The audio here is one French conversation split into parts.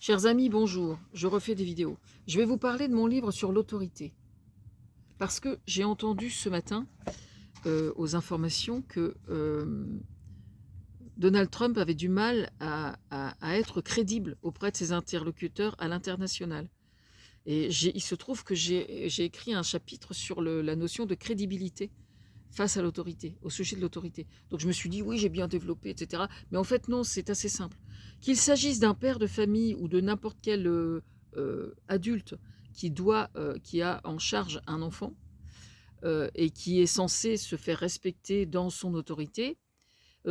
Chers amis, bonjour, je refais des vidéos. Je vais vous parler de mon livre sur l'autorité. Parce que j'ai entendu ce matin aux informations que Donald Trump avait du mal à être crédible auprès de ses interlocuteurs à l'international. Et il se trouve que j'ai écrit un chapitre sur la notion de crédibilité face à l'autorité, au sujet de l'autorité. Donc je me suis dit, oui, j'ai bien développé, etc. Mais en fait, non, c'est assez simple. Qu'il s'agisse d'un père de famille ou de n'importe quel adulte qui a en charge un enfant et qui est censé se faire respecter dans son autorité,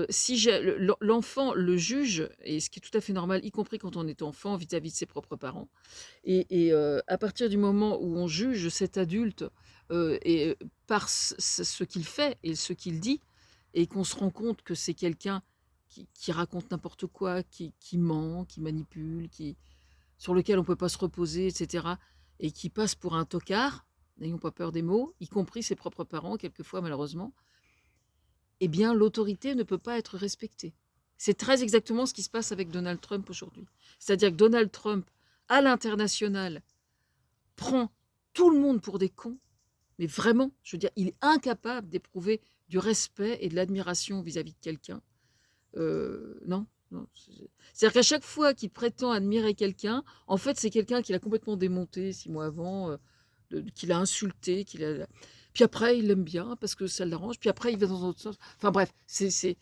si l'enfant le juge, et ce qui est tout à fait normal, y compris quand on est enfant, vis-à-vis de ses propres parents, et à partir du moment où on juge cet adulte et par ce qu'il fait et ce qu'il dit, et qu'on se rend compte que c'est quelqu'un qui raconte n'importe quoi, qui ment, qui manipule, sur lequel on ne peut pas se reposer, etc., et qui passe pour un tocard, n'ayons pas peur des mots, y compris ses propres parents, quelquefois malheureusement, eh bien l'autorité ne peut pas être respectée. C'est très exactement ce qui se passe avec Donald Trump aujourd'hui. C'est-à-dire que Donald Trump, à l'international, prend tout le monde pour des cons, mais vraiment, je veux dire, il est incapable d'éprouver du respect et de l'admiration vis-à-vis de quelqu'un. Non, non. C'est-à-dire qu'à chaque fois qu'il prétend admirer quelqu'un, en fait, c'est quelqu'un qu'il a complètement démonté 6 mois avant, qu'il a insulté, puis après, il l'aime bien parce que ça l'arrange, puis après, il va dans l'autre sens. Enfin bref, c'est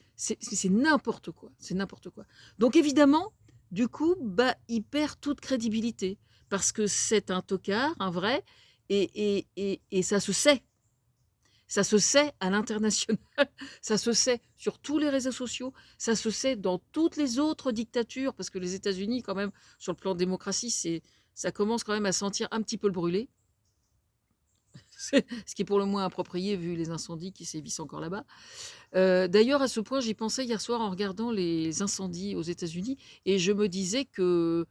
n'importe quoi, c'est n'importe quoi. Donc évidemment, du coup, bah, il perd toute crédibilité parce que c'est un tocard, un vrai, et ça se sait. Ça se sait à l'international, ça se sait sur tous les réseaux sociaux, ça se sait dans toutes les autres dictatures, parce que les États-Unis, quand même, sur le plan de démocratie, ça commence quand même à sentir un petit peu le brûlé, ce qui est pour le moins approprié vu les incendies qui sévissent encore là-bas. D'ailleurs, à ce point, j'y pensais hier soir en regardant les incendies aux États-Unis, et je me disais que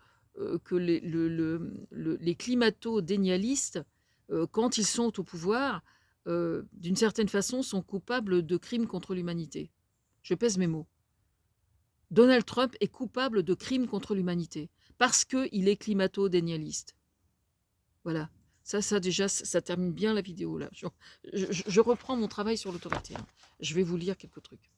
les climato-dénialistes, quand ils sont au pouvoir, d'une certaine façon, sont coupables de crimes contre l'humanité. Je pèse mes mots. Donald Trump est coupable de crimes contre l'humanité parce qu'il est climato-dénialiste. Voilà. Ça déjà, ça termine bien la vidéo là. Je reprends mon travail sur l'autorité. Je vais vous lire quelques trucs.